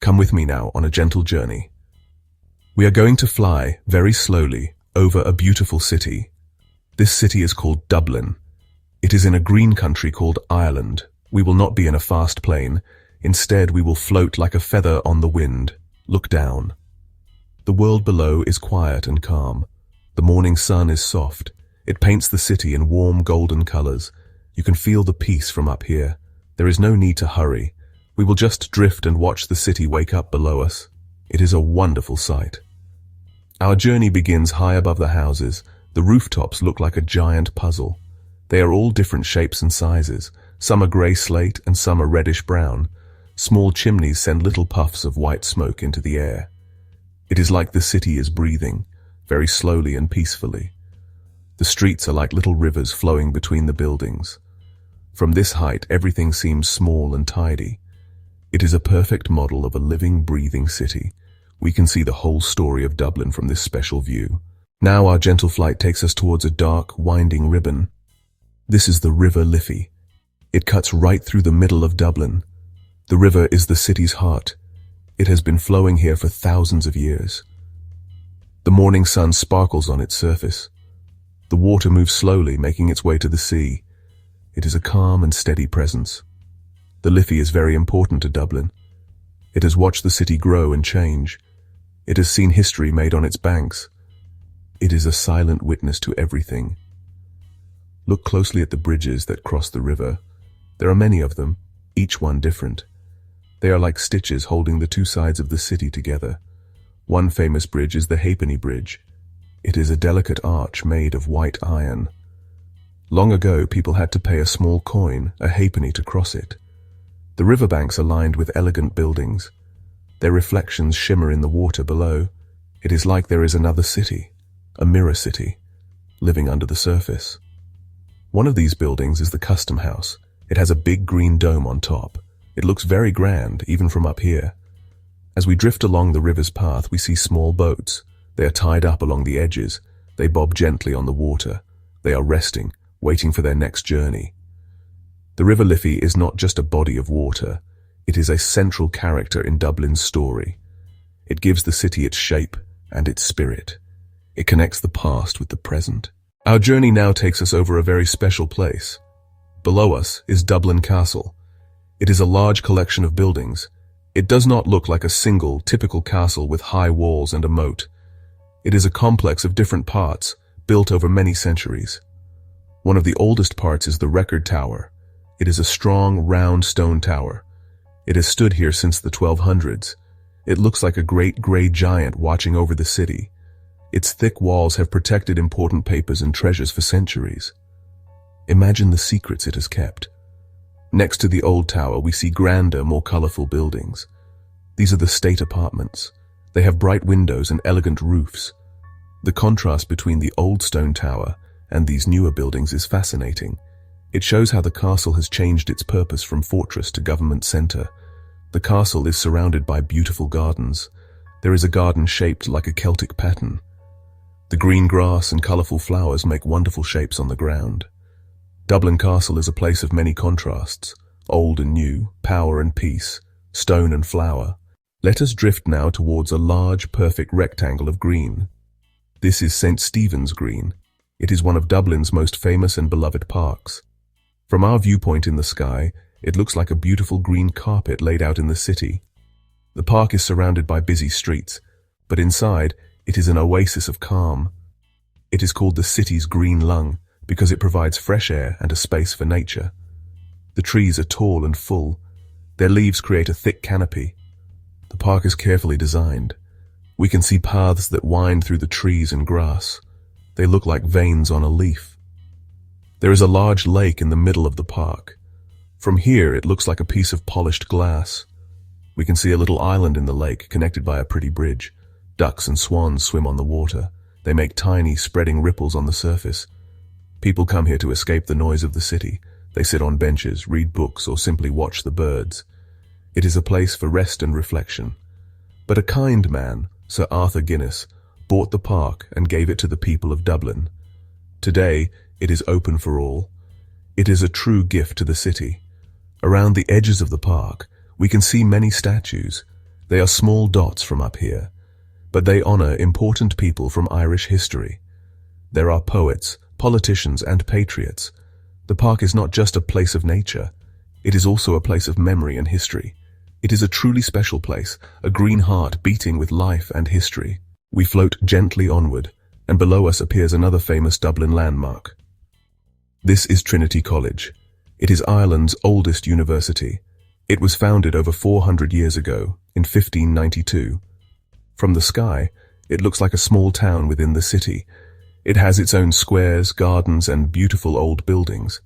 Come with me now on a gentle journey. We are going to fly very slowly over a beautiful city. This city is called Dublin. It is in a green country called Ireland. We will not be in a fast plane. Instead, we will float like a feather on the wind. Look down. The world below is quiet and calm. The morning sun is soft. It paints the city in warm golden colors. You can feel the peace from up here. There is no need to hurry. We will just drift and watch the city wake up below us. It is a wonderful sight. Our journey begins high above the houses. The rooftops look like a giant puzzle. They are all different shapes and sizes. Some are grey slate and some are reddish brown. Small chimneys send little puffs of white smoke into the air. It is like the city is breathing, very slowly and peacefully. The streets are like little rivers flowing between the buildings. From this height, everything seems small and tidy. It is a perfect model of a living, breathing city. We can see the whole story of Dublin from this special view. Now our gentle flight takes us towards a dark, winding ribbon. This is the River Liffey. It cuts right through the middle of Dublin. The river is the city's heart. It has been flowing here for thousands of years. The morning sun sparkles on its surface. The water moves slowly, making its way to the sea. It is a calm and steady presence. The Liffey is very important to Dublin. It has watched the city grow and change. It has seen history made on its banks. It is a silent witness to everything. Look closely at the bridges that cross the river. There are many of them, each one different. They are like stitches holding the two sides of the city together. One famous bridge is the Halfpenny Bridge. It is a delicate arch made of white iron. Long ago, people had to pay a small coin, a halfpenny, to cross it. The riverbanks are lined with elegant buildings. Their reflections shimmer in the water below. It is like there is another city, a mirror city, living under the surface. One of these buildings is the Custom House. It has a big green dome on top. It looks very grand, even from up here. As we drift along the river's path, we see small boats. They are tied up along the edges. They bob gently on the water. They are resting, waiting for their next journey. The River Liffey is not just a body of water. It is a central character in Dublin's story. It gives the city its shape and its spirit. It connects the past with the present. Our journey now takes us over a very special place. Below us is Dublin Castle. It is a large collection of buildings. It does not look like a single, typical castle with high walls and a moat. It is a complex of different parts, built over many centuries. One of the oldest parts is the Record Tower. It is a strong, round stone tower. It has stood here since the 1200s. It looks like a great grey giant watching over the city. Its thick walls have protected important papers and treasures for centuries. Imagine the secrets it has kept. Next to the old tower, we see grander, more colorful buildings. These are the state apartments. They have bright windows and elegant roofs. The contrast between the old stone tower and these newer buildings is fascinating. It shows how the castle has changed its purpose from fortress to government center. The castle is surrounded by beautiful gardens. There is a garden shaped like a Celtic pattern. The green grass and colorful flowers make wonderful shapes on the ground. Dublin Castle is a place of many contrasts, old and new, power and peace, stone and flower. Let us drift now towards a large, perfect rectangle of green. This is St. Stephen's Green. It is one of Dublin's most famous and beloved parks. From our viewpoint in the sky, it looks like a beautiful green carpet laid out in the city. The park is surrounded by busy streets, but inside, it is an oasis of calm. It is called the city's green lung because it provides fresh air and a space for nature. The trees are tall and full. Their leaves create a thick canopy. The park is carefully designed. We can see paths that wind through the trees and grass. They look like veins on a leaf. There is a large lake in the middle of the park. From here, it looks like a piece of polished glass. We can see a little island in the lake connected by a pretty bridge. Ducks and swans swim on the water. They make tiny, spreading ripples on the surface. People come here to escape the noise of the city. They sit on benches, read books, or simply watch the birds. It is a place for rest and reflection. But a kind man, Sir Arthur Guinness, bought the park and gave it to the people of Dublin. Today, it is open for all. It is a true gift to the city. Around the edges of the park, we can see many statues. They are small dots from up here, but they honor important people from Irish history. There are poets, politicians, and patriots. The park is not just a place of nature, it is also a place of memory and history. It is a truly special place, a green heart beating with life and history. We float gently onward, and below us appears another famous Dublin landmark. This is Trinity College. It is Ireland's oldest university. It was founded over 400 years ago, in 1592. From the sky, it looks like a small town within the city. It has its own squares, gardens, and beautiful old buildings.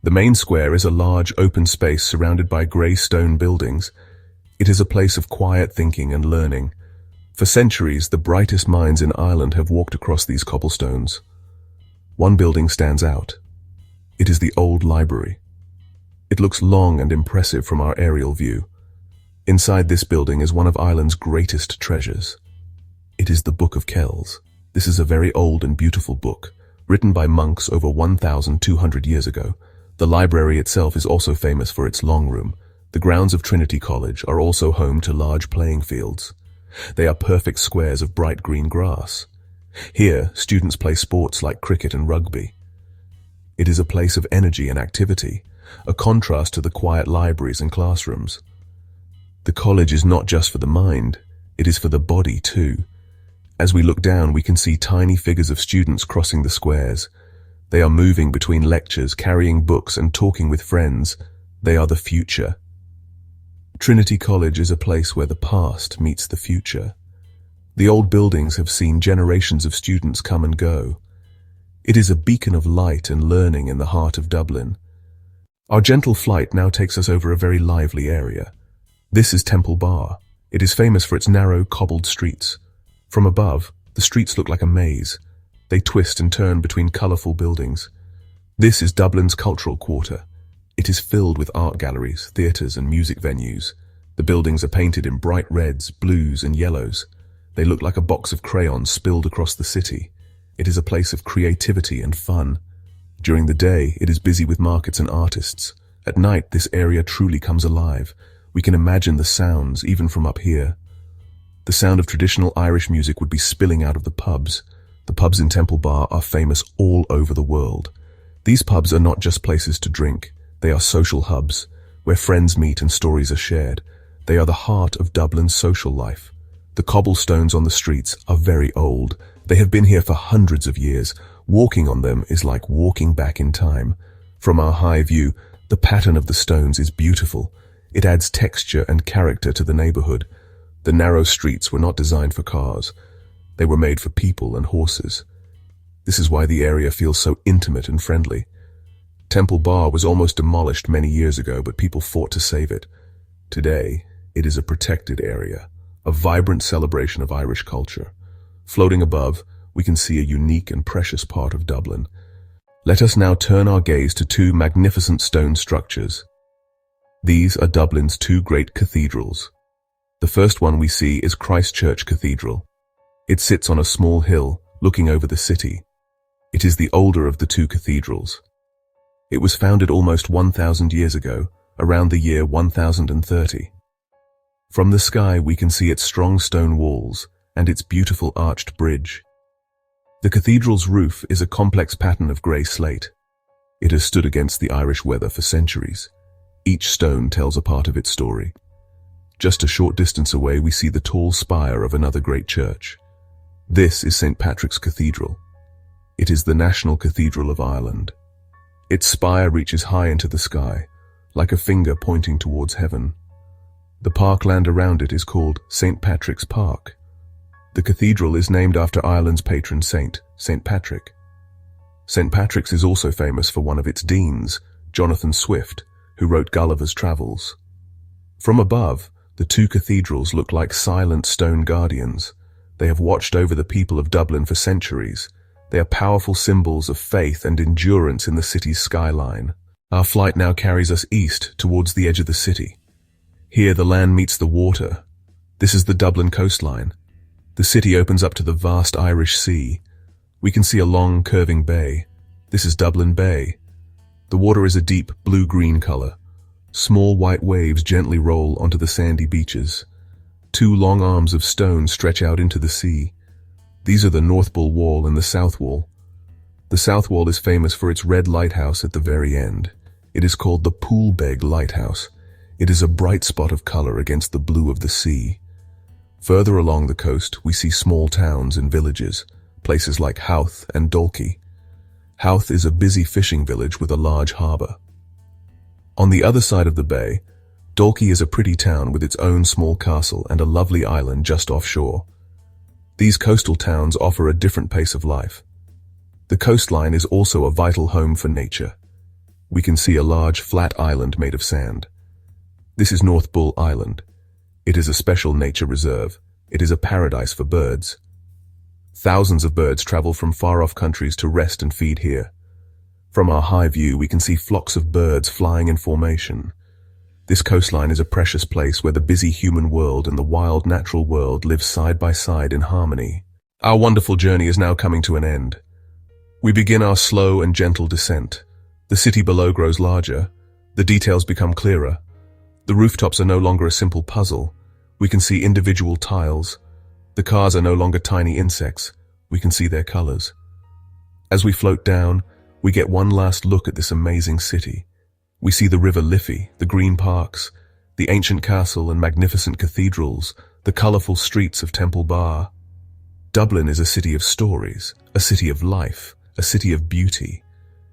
The main square is a large open space surrounded by grey stone buildings. It is a place of quiet thinking and learning. For centuries, the brightest minds in Ireland have walked across these cobblestones. One building stands out. It is the old library. It looks long and impressive from our aerial view. Inside this building is one of Ireland's greatest treasures. It is the Book of Kells. This is a very old and beautiful book, written by monks over 1,200 years ago. The library itself is also famous for its long room. The grounds of Trinity College are also home to large playing fields. They are perfect squares of bright green grass. Here, students play sports like cricket and rugby. It is a place of energy and activity, a contrast to the quiet libraries and classrooms. The college is not just for the mind, it is for the body too. As we look down, we can see tiny figures of students crossing the squares. They are moving between lectures, carrying books and talking with friends. They are the future. Trinity College is a place where the past meets the future. The old buildings have seen generations of students come and go. It is a beacon of light and learning in the heart of Dublin. Our gentle flight now takes us over a very lively area. This is Temple Bar. It is famous for its narrow, cobbled streets. From above, the streets look like a maze. They twist and turn between colourful buildings. This is Dublin's cultural quarter. It is filled with art galleries, theatres and music venues. The buildings are painted in bright reds, blues and yellows. They look like a box of crayons spilled across the city. It is a place of creativity and fun. During the day, it is busy with markets and artists. At night, this area truly comes alive. We can imagine the sounds, even from up here. The sound of traditional Irish music would be spilling out of the pubs. The pubs in Temple Bar are famous all over the world. These pubs are not just places to drink. They are social hubs, where friends meet and stories are shared. They are the heart of Dublin's social life. The cobblestones on the streets are very old. They have been here for hundreds of years. Walking on them is like walking back in time. From our high view, the pattern of the stones is beautiful. It adds texture and character to the neighborhood. The narrow streets were not designed for cars. They were made for people and horses. This is why the area feels so intimate and friendly. Temple Bar was almost demolished many years ago, but people fought to save it. Today, it is a protected area, a vibrant celebration of Irish culture. Floating above, we can see a unique and precious part of Dublin. Let us now turn our gaze to two magnificent stone structures. These are Dublin's two great cathedrals. The first one we see is Christ Church Cathedral. It sits on a small hill, looking over the city. It is the older of the two cathedrals. It was founded almost 1,000 years ago, around the year 1030. From the sky we can see its strong stone walls and its beautiful arched bridge. The cathedral's roof is a complex pattern of grey slate. It has stood against the Irish weather for centuries. Each stone tells a part of its story. Just a short distance away we see the tall spire of another great church. This is St. Patrick's Cathedral. It is the national cathedral of Ireland. Its spire reaches high into the sky, like a finger pointing towards heaven. The parkland around it is called St. Patrick's Park. The cathedral is named after Ireland's patron saint, St. Patrick. St. Patrick's is also famous for one of its deans, Jonathan Swift, who wrote Gulliver's Travels. From above, the two cathedrals look like silent stone guardians. They have watched over the people of Dublin for centuries. They are powerful symbols of faith and endurance in the city's skyline. Our flight now carries us east towards the edge of the city. Here the land meets the water. This is the Dublin Coastline. The city opens up to the vast Irish Sea. We can see a long, curving bay. This is Dublin Bay. The water is a deep blue-green color. Small white waves gently roll onto the sandy beaches. Two long arms of stone stretch out into the sea. These are the North Bull Wall and the South Wall. The South Wall is famous for its red lighthouse at the very end. It is called the Poolbeg Lighthouse. It is a bright spot of color against the blue of the sea. Further along the coast, we see small towns and villages, places like Howth and Dalkey. Howth is a busy fishing village with a large harbour. On the other side of the bay, Dalkey is a pretty town with its own small castle and a lovely island just offshore. These coastal towns offer a different pace of life. The coastline is also a vital home for nature. We can see a large flat island made of sand. This is North Bull Island. It is a special nature reserve. It is a paradise for birds. Thousands of birds travel from far-off countries to rest and feed here. From our high view, we can see flocks of birds flying in formation. This coastline is a precious place where the busy human world and the wild natural world live side by side in harmony. Our wonderful journey is now coming to an end. We begin our slow and gentle descent. The city below grows larger. The details become clearer. The rooftops are no longer a simple puzzle. We can see individual tiles. The cars are no longer tiny insects. We can see their colors. As we float down, we get one last look at this amazing city. We see the River Liffey, the green parks, the ancient castle and magnificent cathedrals, the colorful streets of Temple Bar. Dublin is a city of stories, a city of life, a city of beauty,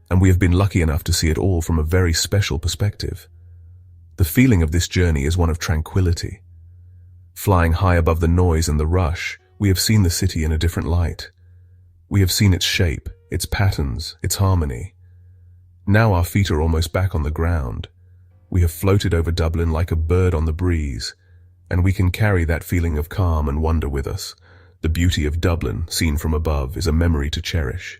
and we have been lucky enough to see it all from a very special perspective. The feeling of this journey is one of tranquility. Flying high above the noise and the rush, we have seen the city in a different light. We have seen its shape, its patterns, its harmony. Now our feet are almost back on the ground. We have floated over Dublin like a bird on the breeze, and we can carry that feeling of calm and wonder with us. The beauty of Dublin, seen from above, is a memory to cherish.